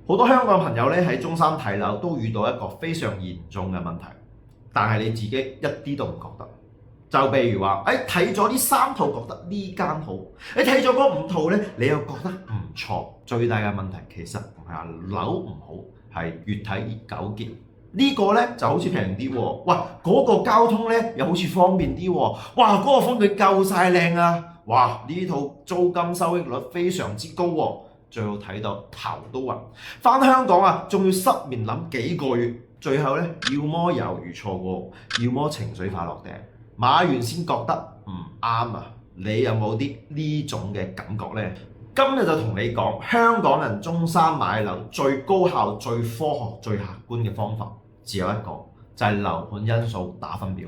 好多香港朋友咧喺中山睇樓都遇到一個非常嚴重嘅問題，但係你自己一啲都唔覺得。就譬如話，睇咗呢3套覺得呢間好，你睇咗嗰5套咧，你又覺得唔錯。最大嘅問題其實唔係話樓唔好，係越睇越糾結。呢個咧就好似平啲喎，哇！嗰個交通咧又好似方便啲喎，哇！嗰個風景夠晒靚啊，哇！呢套租金收益率非常之高喎。最後睇到頭都暈，返香港啊，仲要失眠諗幾個月，最後咧要麼猶豫錯過，要麼情緒化落訂，買完先覺得唔啱啊！你有冇啲呢種嘅感覺呢？今日就同你講，香港人中山買樓最高效、最科學、最客觀嘅方法，只有一個，就係樓盤因素打分表，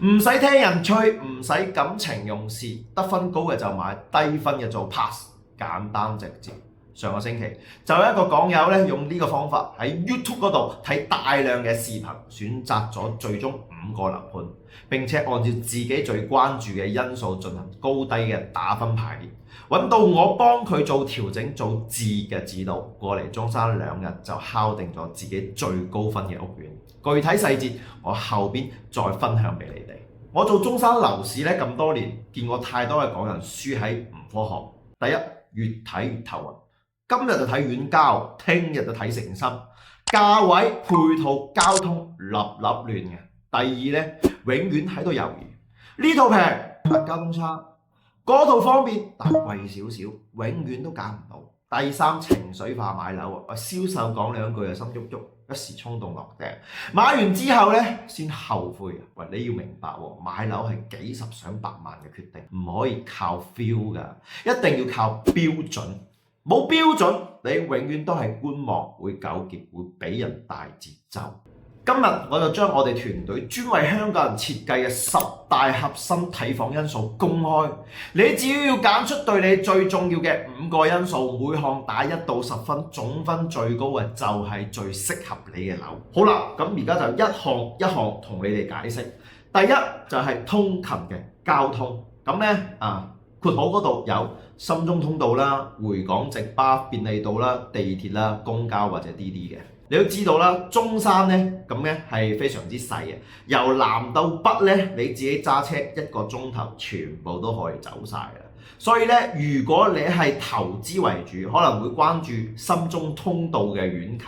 唔使聽人吹，唔使感情用事，得分高嘅就買，低分嘅做 pass， 簡單直接。上個星期就有一個港友咧，用呢個方法喺 YouTube 嗰度睇大量嘅視頻，選擇咗最終5個樓盤，並且按照自己最關注嘅因素進行高低嘅打分排列，揾到我幫佢做調整做字嘅指導，過嚟中山2日就敲定咗自己最高分嘅屋苑。具體細節我後邊再分享俾你哋。我做中山樓市咧咁多年，見過太多嘅港人輸喺唔科學。第一，越睇越頭暈。今日就睇遠郊，聽日就睇誠心，價位、配套、交通立亂嘅。第二咧，永遠喺度猶豫，呢套平但交通差，嗰套方便但貴少少，永遠都揀唔到。第三，情緒化買樓，銷售講2句就心喐喐，一時衝動落訂，買完之後咧先後悔。喂，你要明白喎，買樓係幾十上百萬嘅決定，唔可以靠 feel 㗎，一定要靠標準。冇標準，你永遠都係觀望，會糾結，會俾人帶節奏。今日我就將我哋團隊專為香港人設計嘅10大核心睇房因素公開，你只要揀出對你最重要嘅5個因素，每項打1到10分，總分最高嘅就係最適合你嘅樓。好啦，咁而家就一項一項同你哋解釋。第一就係通勤嘅交通，咁咧括號嗰度有深中通道啦、回港直巴便利道啦、地鐵啦、公交或者滴滴嘅。你都知道啦，中山咧咁咧係非常之細嘅，由南到北咧你自己揸車1個鐘頭全部都可以走晒啦。所以咧，如果你係投資為主，可能會關注深中通道嘅遠近，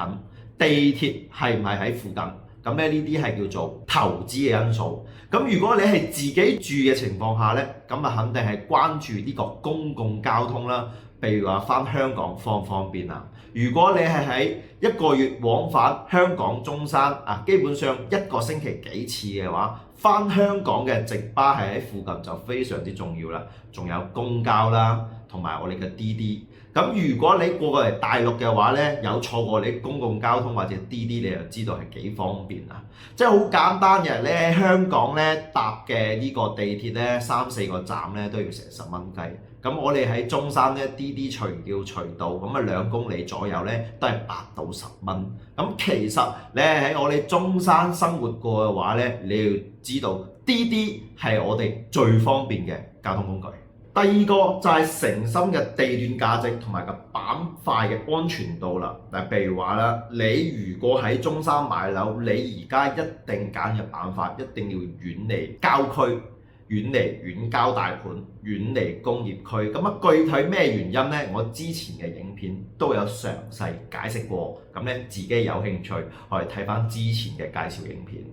地鐵係唔係喺附近？咁咧呢啲係叫做投資嘅因素。咁如果你係自己住嘅情況下咧，咁啊肯定係關注呢個公共交通啦。譬如話返香港方唔方便啊？如果你係喺1個月往返香港中山基本上1個星期幾次嘅話，返香港嘅直巴係喺附近就非常之重要啦。仲有公交啦，同埋我哋嘅滴滴。咁如果你過嚟大陸嘅話咧，有錯過你公共交通或者滴滴，你就知道係幾方便啊！即係好簡單嘅，你喺香港咧搭嘅呢個地鐵咧3-4個站咧都要成10蚊雞。咁我哋喺中山咧滴滴隨叫隨到，咁2公里左右咧都係8到10蚊。咁其實你係喺我哋中山生活過嘅話咧，你要知道滴滴係我哋最方便嘅交通工具。第二個就係誠心嘅地段價值同埋個板塊嘅安全度啦。嗱，譬如話啦，你如果喺中山買樓，你而家一定揀嘅板塊一定要遠離郊區、遠離遠郊大盤、遠離工業區。咁具體咩原因呢？我之前嘅影片都有詳細解釋過。咁咧自己有興趣可以睇翻之前嘅介紹影片。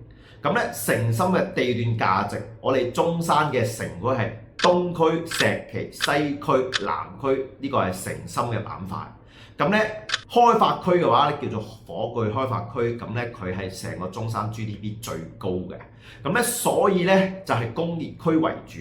咁咧誠心嘅地段價值，我哋中山嘅城區係東區、石岐、西區、南區，呢個係誠心嘅板塊。咁咧開發區嘅話咧叫做火炬開發區，咁咧佢係成個中山 GDP 最高嘅。咁咧所以咧就係工業區為主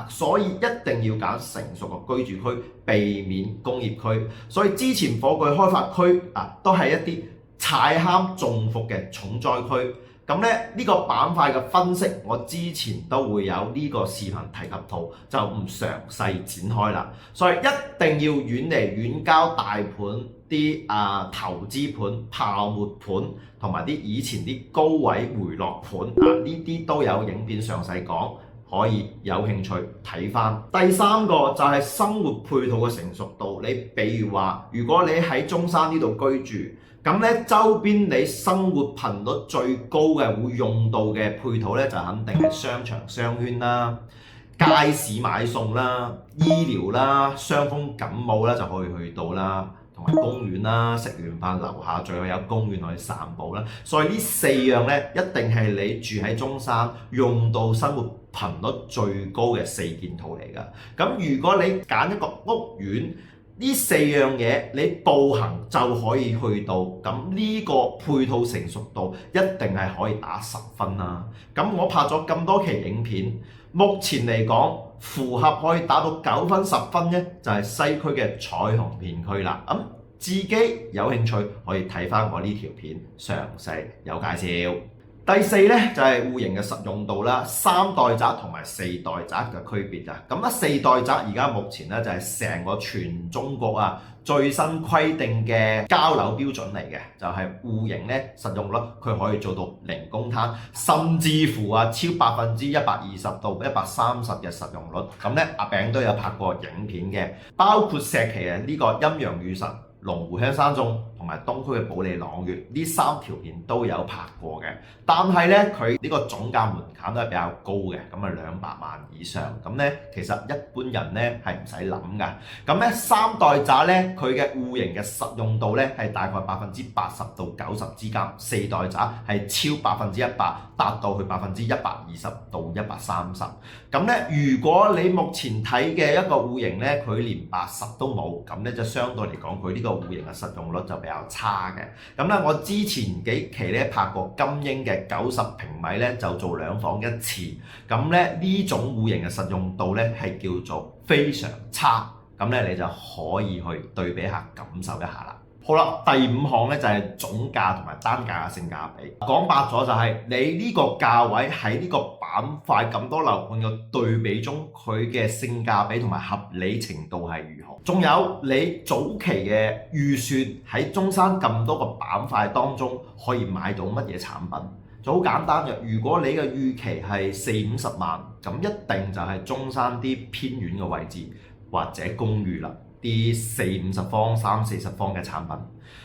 所以一定要揀成熟嘅居住區，避免工業區。所以之前火炬開發區都係一啲踩坑中伏嘅重災區。咁咧呢個板塊嘅分析，我之前都會有呢個視頻提及到，就唔詳細展開啦。所以一定要遠離遠郊大盤啲投資盤、泡沫盤，同埋啲以前啲高位回落盤呢啲都有影片詳細講，可以有興趣睇翻。第三個就係生活配套嘅成熟度。你比如話，如果你喺中山呢度居住，咁咧周邊你生活頻率最高嘅會用到嘅配套咧，就肯定係商場商圈啦、街市買餸啦、醫療啦、傷風感冒啦就可以去到啦，同埋公園啦，食完飯樓下仲有公園可以散步啦。所以呢四樣咧，一定係你住喺中山用到生活頻率最高嘅四件套嚟㗎。咁如果你揀一個屋苑，呢四樣嘢你步行就可以去到，咁呢個配套成熟度一定係可以打10分啦。咁我拍咗咁多期影片，目前嚟講符合可以打到9分10分呢，就係西區嘅彩虹片區啦。咁自己有興趣可以睇翻我呢條片，詳細有介紹。第四咧就係戶型嘅實用度啦，3代宅同埋4代宅嘅區別啊。咁4代宅而家目前咧就係成個全中國啊最新規定嘅交樓標準嚟嘅，就係戶型咧實用率佢可以做到零公攤，甚至乎啊超120%到130%嘅實用率。咁咧阿餅都有拍過影片嘅，包括石岐嘅呢個陰陽雨神、龍湖香山眾同埋東區嘅保利朗悅呢3條片都有拍過嘅，但係咧佢呢個總價門檻都係比較高嘅，咁啊200萬以上，咁咧其實一般人咧係唔使諗㗎。咁咧3代宅咧佢嘅戶型嘅實用度咧係大概80%到90%之間，4代宅係超100%，達到去120%到130%。咁咧如果你目前睇嘅一個戶型咧，佢連80都冇，咁咧就相對嚟講佢呢個戶型嘅實用率就比較差嘅。咁咧我之前幾期咧拍過金鷹嘅90平米咧，就做2房1廁。咁咧呢種戶型嘅實用度咧係叫做非常差。咁咧你就可以去對比下，感受一下啦。好啦，第5項咧就係總價同埋單價嘅性價比。講白咗就係你呢個價位喺呢個板塊咁多樓盤嘅對比中，佢嘅性價比同埋合理程度係如何？仲有你早期嘅預算喺中山咁多個板塊當中可以買到乜嘢產品？就好簡單嘅，如果你嘅預期係40-50萬，咁一定就係中山啲偏遠嘅位置或者公寓啦。啲40-50方、30-40方嘅產品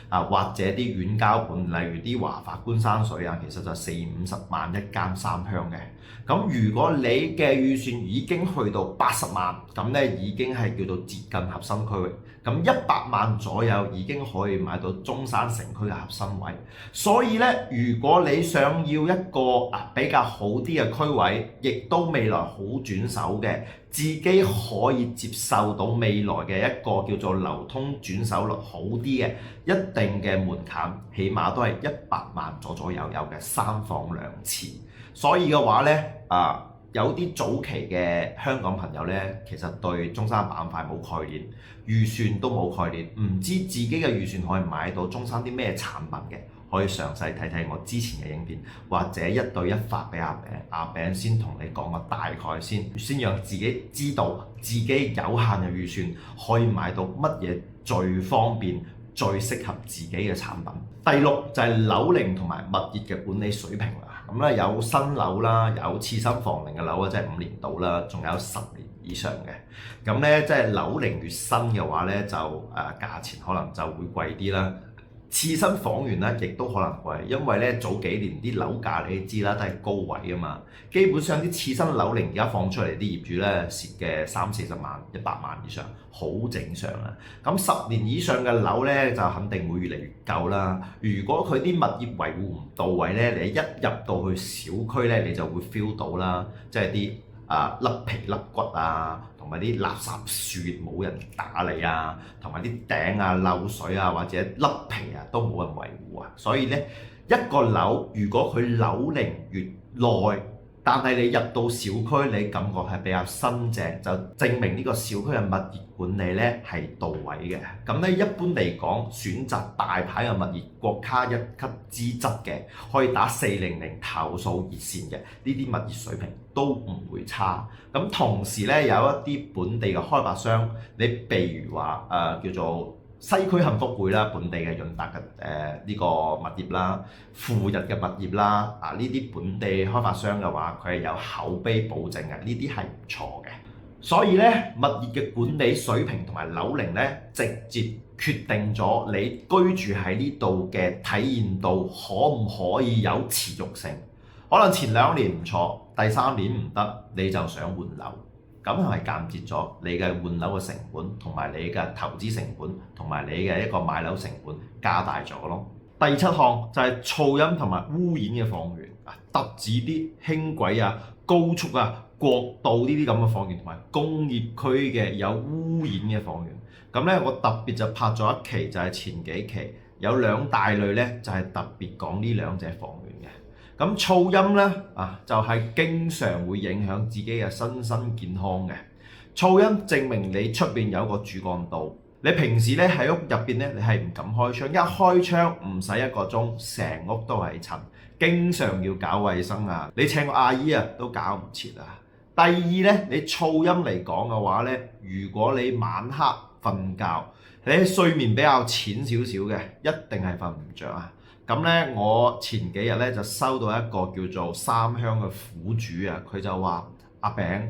啊，或者啲遠郊盤，例如啲華發官山水啊，其實就40-50萬一間3鄉嘅。咁如果你嘅預算已經去到80萬，咁咧已經係叫做接近核心區域。咁100萬左右已經可以買到中山城區嘅核心位。所以咧，如果你想要一個比較好啲嘅區位，亦都未來好轉手嘅，自己可以接受到未來嘅一個叫做流通轉手率好啲嘅，一定嘅門檻，起碼都係100萬左右嘅3房2廁。所以嘅話咧，有啲早期嘅香港朋友咧，其實對中山板塊冇概念，預算都冇概念，唔知自己嘅預算可以買到中山啲咩產品嘅，可以詳細睇睇我之前嘅影片，或者1對1發俾阿餅，阿餅先同你講個大概先讓自己知道自己有限嘅預算可以買到乜嘢最方便、最適合自己嘅產品。第6就係樓齡同埋物業嘅管理水平啦。咁咧有新樓啦，有次新房齡嘅樓啊，即係5年到啦，仲有10年以上嘅。咁咧即係樓齡越新嘅話咧，就價錢可能就會貴啲啦。次新房源咧，亦都可能貴，因為咧早幾年啲樓價你知啦，都係高位啊嘛。基本上啲次新樓齡而家放出嚟，啲業主咧蝕嘅30-40萬、100萬以上，好正常啦。咁10年以上嘅樓咧，就肯定會越嚟越舊啦。如果佢啲物業維護唔到位咧，你一入到去小區咧，你就會 feel 到啦，即係啲甩皮甩骨啊，同埋啲垃圾樹冇人打理啊，同埋啲頂啊漏水啊，或者甩皮啊都冇人維護啊。所以咧，一個樓如果佢樓齡越耐，但係你入到小區，你感覺係比較新淨，就證明呢個小區嘅物業管理咧係到位嘅。咁咧一般嚟講，選擇大牌嘅物業，國家1級資質嘅，可以打400投訴熱線嘅，呢啲物業水平都唔會差。咁同時咧有一啲本地嘅開發商，你譬如話叫做西區幸福匯啦，本地嘅潤達嘅呢個物業啦，富日嘅物業啦，呢啲本地開發商嘅話，佢係有口碑保證嘅，呢啲係唔錯嘅。所以咧，物業嘅管理水平同埋樓齡咧，直接決定咗你居住喺呢度嘅體驗度可唔可以有持續性。可能前2年唔錯，第3年唔得，你就想換樓，咁係咪間接咗你嘅換樓嘅成本同埋你嘅投資成本同埋你嘅一個買樓成本加大咗咯？第7項就係噪音同埋污染嘅房源啊，特指啲輕軌啊、高速啊、國道呢啲咁嘅房源同埋工業區嘅有污染嘅房源。咁咧，我特別就拍咗一期，就係前幾期有2大類咧，就係特別講呢2隻房源嘅。咁噪音咧就係經常會影響自己嘅身心健康嘅。噪音證明你出邊有個主幹道，你平時咧喺屋入邊咧，你係唔敢開窗，一開窗唔使1個鐘，成屋都係塵，經常要搞衛生啊！你請個阿姨都搞唔切啊！第二咧，你噪音嚟講嘅話咧，如果你晚黑瞓覺，你睡眠比較淺少少嘅，一定係瞓唔着啊！咁咧，我前幾日咧就收到一個叫做三鄉嘅苦主啊，佢就話：阿餅，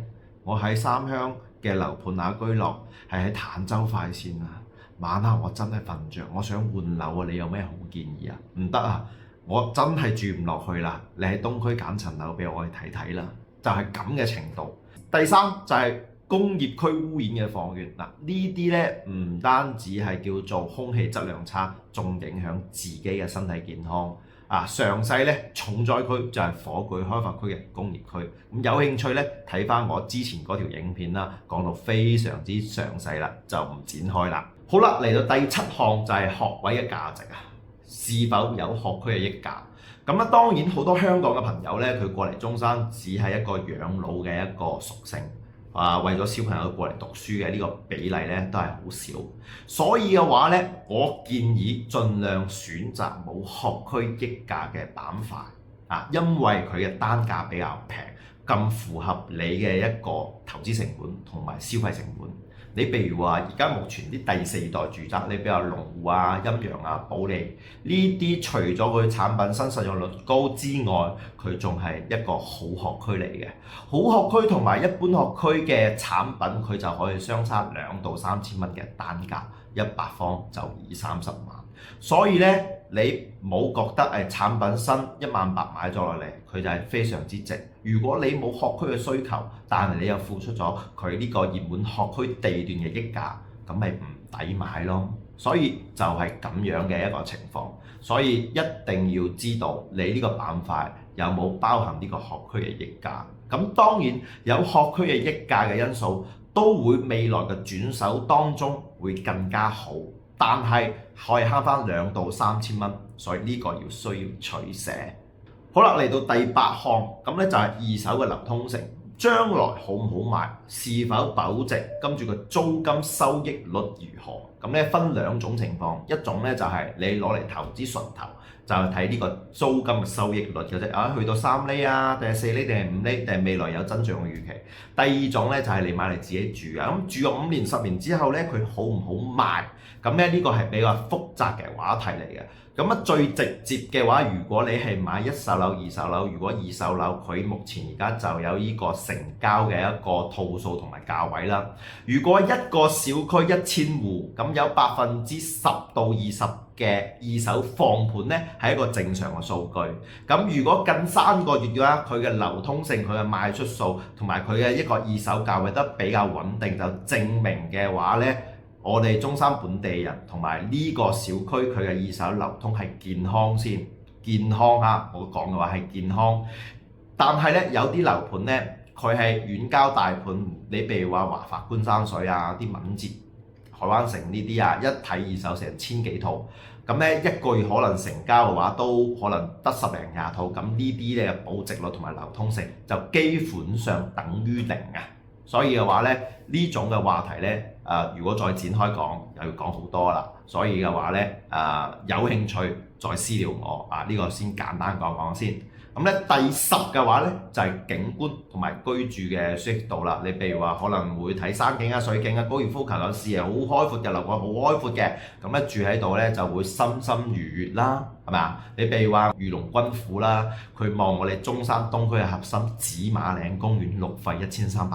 我喺三鄉嘅樓盤居樂係喺坦洲快線啊，晚黑我真係瞓唔着，我想換樓啊，你有咩好建議啊？唔得啊，我真係住唔落去啦，你喺東區揀層樓俾我去睇睇啦，就係咁嘅程度。第3就係工業區污染嘅房源，呢啲咧唔單止係叫做空氣質量差，仲影響自己嘅身體健康。詳細咧重災區就係火炬開發區嘅工業區。咁有興趣咧睇翻我之前嗰條影片啦，講到非常之詳細啦，就唔展開啦。好啦，嚟到第7項就係學位嘅價值啊，是否有學區嘅溢價？咁咧當然好多香港嘅朋友咧，佢過嚟中山只係一個養老嘅一個屬性。為咗小朋友過嚟讀書嘅呢個比例咧都係好少，所以嘅話咧，我建議盡量選擇冇學區溢價嘅板塊因為佢嘅單價比較平，咁符合你嘅一個投資成本同埋消費成本。你譬如話而家目前啲第4代住宅，你比如龍湖啊、陰陽啊、保利呢啲，除咗佢產品新實用率高之外，佢仲係一個好學區嚟嘅。好學區同埋一般學區嘅產品，佢就可以相差2到3千蚊嘅單價，100方就20-30萬。所以咧，你冇覺得產品新18000買咗落嚟，佢就係非常之值。如果你冇學區嘅需求，但係你又付出咗佢呢個熱門學區地段嘅溢價，咁咪唔抵買咯。所以就係咁樣嘅一個情況。所以一定要知道你呢個板塊有冇包含呢個學區嘅溢價。咁當然有學區嘅溢價嘅因素，都會未來嘅轉手當中會更加好。但係可以慳翻2到3千蚊，所以呢個要需要取捨。好啦，嚟到第8項，咁咧就係二手嘅流通性，將來好唔好賣，是否保值，跟住個租金收益率如何？咁咧分2種情況，一種咧就係你攞嚟投資純投，就係睇呢個租金嘅收益率嘅啫。去到3厘啊，定係4厘，定係5厘，定係未來有增長嘅預期。第2種咧就係你買嚟自己住啊，咁住咗5年、10年之後咧，佢好唔好賣？咁咧呢個係比較複雜嘅話題嚟嘅。咁最直接嘅話，如果你係買1手樓、2手樓，如果2手樓佢目前而家就有呢個成交嘅一個套數同埋價位啦。如果一個小區1000戶，咁有10%到20%嘅二手放盤咧，係一個正常嘅數據。咁如果近3個月嘅話，佢嘅流通性、佢嘅賣出數同埋佢嘅一個二手價位得比較穩定，就證明嘅話咧，我哋中山本地人同埋呢個小區佢嘅二手流通係健康先，健康我講嘅話係健康。但係咧有啲樓盤咧，佢係遠郊大盤，你譬如話華發觀山水啊、啲敏捷、海灣城呢啲一睇二手成1000幾套，咁咧1個月可能成交嘅話都可能得10零20套，咁呢啲咧保值率同埋流通性就基本上等於0啊。所以嘅話咧，呢種嘅話題咧，如果再展開講，又要講好多啦。所以嘅話咧，有興趣再私聊我呢個先簡單講講先。咁咧第10嘅話咧就係景觀同埋居住嘅舒適度啦。你譬如話可能會睇山景啊、水景啊、高爾夫球有視野好開闊嘅樓閣好開闊嘅，咁咧住喺度咧就會心心愉悅啦，係咪啊？你譬如話御龍軍府啦，佢望我哋中山東區嘅核心紫馬嶺公園，綠費1300畝，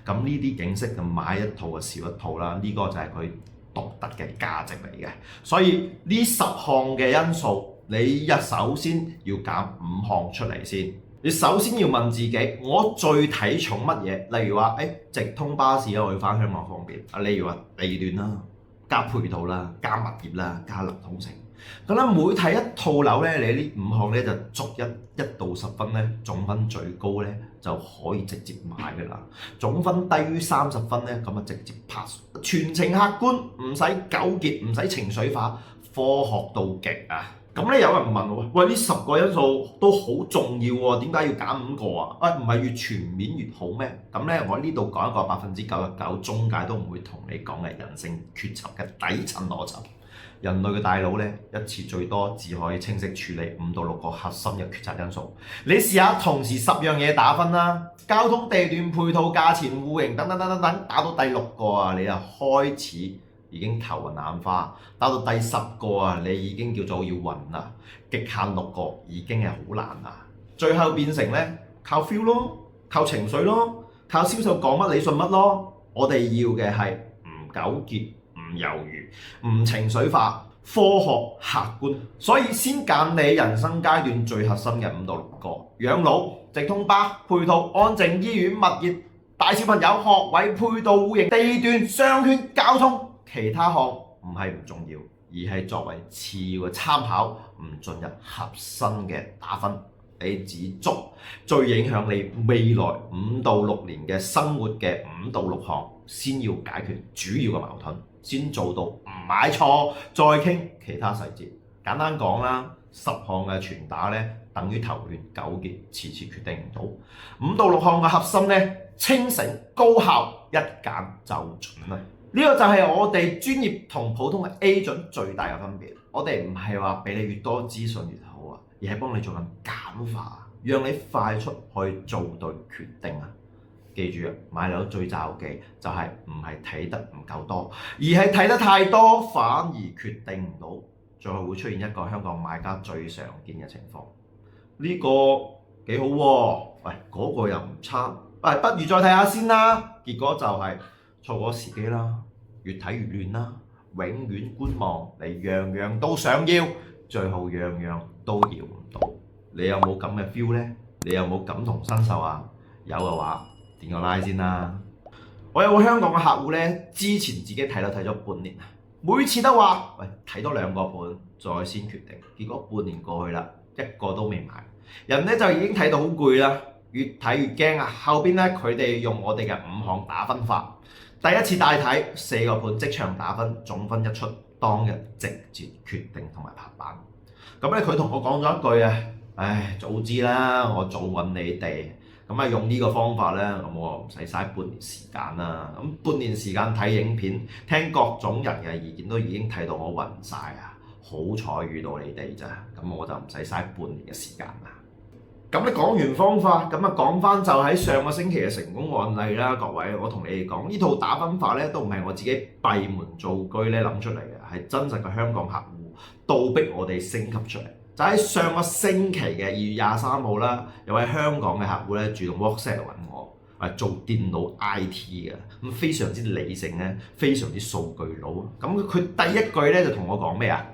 咁呢啲景色就買一套就少一套啦。呢個就係佢獨特嘅價值嚟嘅。所以呢10項嘅因素，你首先要揀5項出嚟先。你首先要問自己，我最睇重乜嘢？例如話，直通巴士我要翻香港方便。例如話地段啦，加配套啦，加物業啦，加流通性。咁咧，每睇一套樓咧，你呢5項咧就逐1到10分咧，總分最高咧就可以直接買㗎啦。總分低於30分咧，咁啊直接 pass。全程客觀，唔使糾結，唔使情緒化，科學到極啊！咁咧有人問我，喂，呢10個因素都好重要喎，點解要揀5個啊？唔係越全面越好咩？咁咧我呢度講一個99%中介都唔會同你講嘅人性決策嘅底層邏輯。人類嘅大腦咧，一次最多只可以清晰處理5到6個核心嘅決策因素。你試下同時10樣嘢打分啦，交通、地段、配套、價錢、戶型等等，打到第6個啊，你就開始已經頭暈眼花；打到第10個啊，你已經叫做要暈啦。極限6個已經係好難啦。最後變成咧靠 feel 咯，靠情緒咯，靠銷售講乜你信乜咯。我哋要嘅係唔糾結、唔猶豫、唔情緒化、科學客觀，所以先揀你人生階段最核心嘅5到6個：養老、直通巴、配套、安靜、醫院、物業、大小朋友、學位、配套、戶型、地段、商圈、交通。其他項唔係唔重要，而係作為次要嘅參考，唔進入核心嘅打分。你只捉最影響你未來5到6年嘅生活嘅5到6項，先要解決主要嘅矛盾，先做到唔買錯，再傾其他細節。簡單講啦，10項嘅全打咧，等於頭亂糾結，遲遲決定唔到。5到6項嘅核心咧，清醒高效，一揀就準啦。呢個就係我哋專業同普通嘅 agent 最大嘅分別。我哋唔係話俾你越多資訊越好啊，而係幫你做緊簡化，讓你快速可以做對決定啊！記住啊，買樓最罩忌就係唔係睇得唔夠多，而係睇得太多反而決定唔到，最後會出現一個香港買家最常見嘅情況。呢個幾好喎，喂，嗰個又唔差，喂，不如再睇下先啦。結果就係錯過時機啦，越睇越亂啦，永遠觀望，你樣樣都想要，最後樣樣都要唔到。你有冇咁嘅 feel 呢？你有冇感同身受啊？有嘅話，點個 like 先啦。我有個香港嘅客戶呢，之前自己睇樓睇咗半年，每次都話，喂，睇多2個盤再先決定。結果半年過去啦，一個都未買，人呢就已經睇到好攰啦。越睇越驚啊！後邊咧佢哋用我哋嘅5項打分法，第一次帶睇4個盤即場打分，總分一出當日直接決定同埋拍板。咁咧佢同我講咗一句啊，唉，早知啦，我早揾你哋。咁啊用呢個方法咧，咁我唔使嘥半年時間啦。咁半年時間睇影片，聽各種人嘅意見，都已經睇到我暈晒啊！好彩遇到你哋咋，咁我就唔使嘥半年嘅時間啦。咁你講完方法，咁啊講翻就喺上個星期嘅成功案例啦，各位，我同你哋講呢套打分法咧，都唔係我自己閉門造車咧諗出嚟嘅，係真實嘅香港客戶倒逼我哋升級出嚟。就喺上個星期嘅2月23號啦，有位香港嘅客戶咧主動 WhatsApp 揾我，係做電腦 IT 嘅，咁非常之理性咧，非常之數據佬。咁佢第一句咧就同我講咩啊？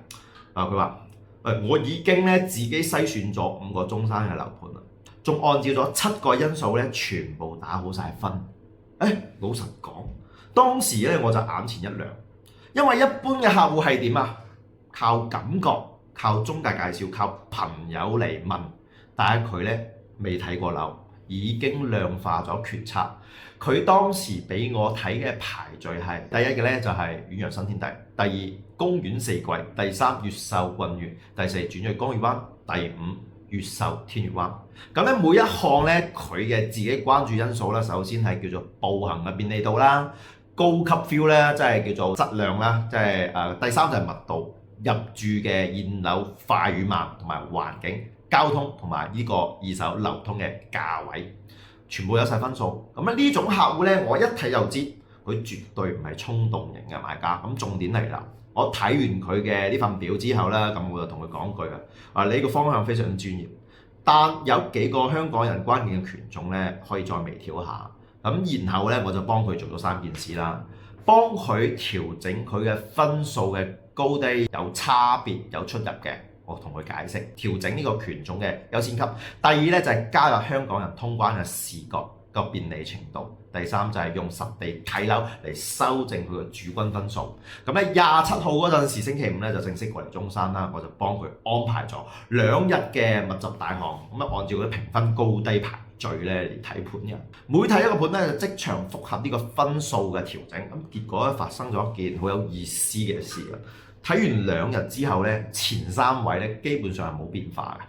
佢話：我已經咧自己篩選咗5個中山嘅樓盤啦，仲按照咗7個因素咧全部打好晒分。老實講，當時咧我就眼前一亮，因為一般嘅客戶係點啊？靠感覺、靠中介介紹、靠朋友嚟問，但係佢咧未睇過樓，已經量化咗決策。佢當時俾我睇嘅排序係：第一嘅咧就係遠洋新天地，第二公園四季，第三越秀郡園，第四轉去江月灣，第五越秀天月灣。咁咧每一項咧佢嘅自己關注因素啦，首先係叫做步行嘅便利度啦、高級 feel 咧，即係叫做質量啦，即係第三就係密度，入住嘅現樓快與慢同埋環境、交通同埋呢個二手流通嘅價位，全部有晒分數。咁呢種客戶咧，我一睇就知佢絕對唔係衝動型嘅買家。咁重點嚟啦，我睇完佢嘅呢份表之後咧，咁我就同佢講句你個方向非常專業，但有幾個香港人關鍵嘅權重咧，可以再微調下。咁然後咧，我就幫佢做咗3件事啦，幫佢調整佢嘅分數嘅高低有差別有出入嘅，我同佢解釋調整呢個權重嘅優先級。第二咧就係加入香港人通關嘅視覺個便利程度。第三就係用實地睇樓嚟修正佢嘅主君分數。咁咧27號嗰陣時星期五咧就正式過嚟中山啦，我就幫佢安排咗2日嘅密集大項，咁按照佢評分高低排序咧嚟睇盤嘅。每睇一個盤咧就即場複合呢個分數嘅調整。咁結果咧發生咗一件好有意思嘅事啦。睇完2日之後咧，前3位咧基本上係冇變化嘅。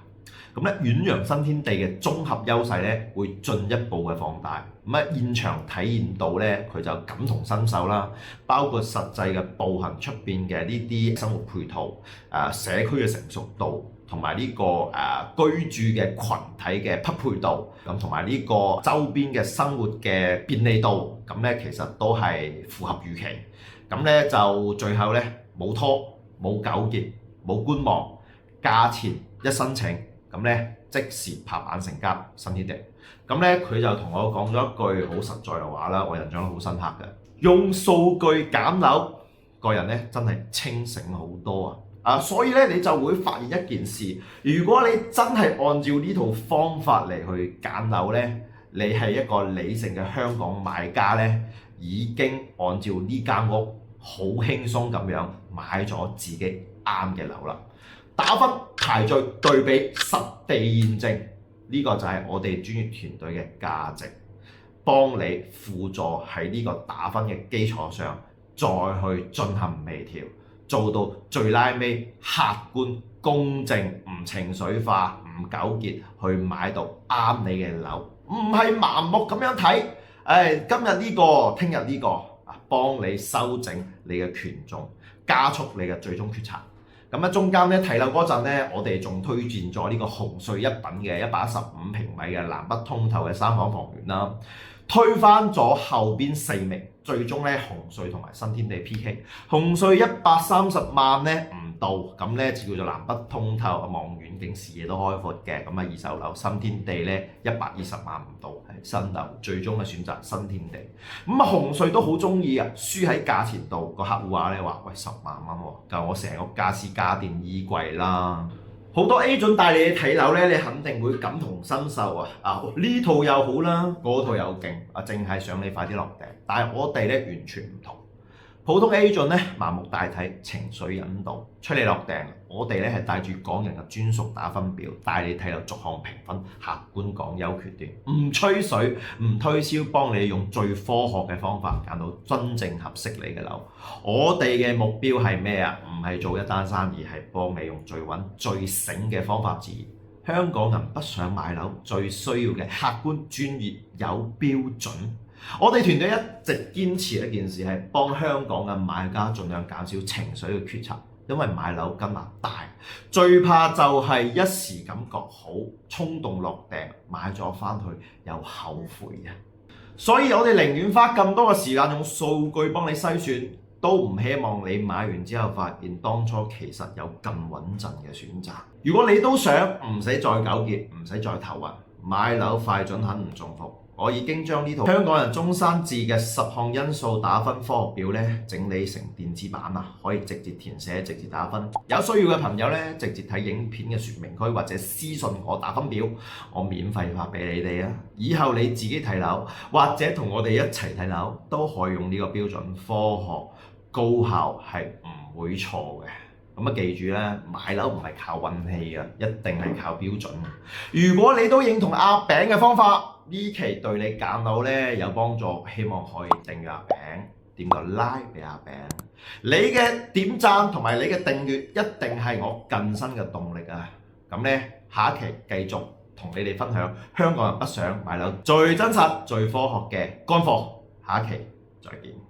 咁咧，遠洋新天地嘅綜合優勢咧，會進一步嘅放大。咁現場體驗到咧，佢就感同身受啦，包括實際嘅步行出邊嘅呢啲生活配套、社區嘅成熟度，同埋呢個居住嘅群體嘅匹配度，咁同埋呢個周邊嘅生活嘅便利度，咁咧其實都係符合預期。咁咧就最後咧冇拖、冇糾結、冇觀望，價錢一申請。咁咧即時拍板成交新天地。咁咧佢就同我講咗一句好實在嘅話啦，我印象都好深刻嘅。用數據揀樓，個人咧真係清醒好多啊！所以咧你就會發現一件事，如果你真係按照呢套方法嚟去揀樓咧，你係一個理性嘅香港買家咧，已經按照呢間屋好輕鬆咁樣買咗自己啱嘅樓啦。打分排序對比實地驗證，呢個就係我哋專業團隊嘅價值，幫你輔助喺呢個打分嘅基礎上，再去進行微調，做到最拉尾客觀公正，唔情緒化，唔糾結，去買到啱你嘅樓，唔係盲目咁樣睇。今日呢個，聽日呢個，幫你修正你嘅權重，加速你嘅最終決策。咁中間咧睇樓嗰陣咧，我哋仲推薦咗呢個紅隧一品嘅115平米嘅南北通透嘅3房房源啦，推翻咗後邊4名，最終咧紅隧同埋新天地 PK， 紅隧130萬咧唔到，咁咧就叫做南北通透，望遠景視野都開闊嘅，咁二手樓新天地咧120萬唔到，係新樓，最終嘅選擇新天地。紅隧都好中意啊，輸喺價錢度，個客戶話咧話喂10萬蚊喎，夠我成個家私家電衣櫃啦。好多 agent 帶你去睇樓咧，你肯定會感同身受啊！呢套又好啦，嗰套又勁，淨係想你快啲落訂。但係我哋咧完全唔同，普通 agent 咧盲目大睇，情緒引導，催你落訂。我哋咧係帶住港人嘅專屬打分表，帶你睇樓逐項評分，客觀講優缺點，唔吹水，唔推銷，幫你用最科學嘅方法揀到真正合適你嘅樓。我哋嘅目標係咩啊？唔係做一單生意，係幫你用最穩、最醒嘅方法置業。香港人不想買樓，最需要嘅客觀、專業、有標準。我哋團隊一直堅持一件事，係幫香港嘅買家盡量減少情緒嘅決策，因為買樓金額大，最怕就係一時感覺好，衝動落訂，買咗翻去又後悔嘅。所以我哋寧願花咁多嘅時間用數據幫你篩選，都唔希望你買完之後發現當初其實有更穩陣嘅選擇。如果你都想唔使再糾結，唔使再頭暈，買樓快準狠唔中伏，我已經將呢套香港人中山置嘅10項因素打分科學表咧整理成電子版啦，可以直接填寫，直接打分。有需要嘅朋友咧，直接睇影片嘅說明區或者私信我打分表，我免費發俾你哋啊！以後你自己睇樓或者同我哋一齊睇樓，都可以用呢個標準，科學高效，係唔會錯嘅。咁記住咧，買樓唔係靠運氣嘅，一定係靠標準。如果你都認同阿餅嘅方法，呢期對你揀樓咧有幫助，希望可以訂閱阿餅，點個 like 俾阿餅。你嘅點讚同埋你嘅訂閱一定係我更新嘅動力啊！咁咧，下一期繼續同你哋分享香港人不想買樓最真實、最科學嘅乾貨。下一期再見。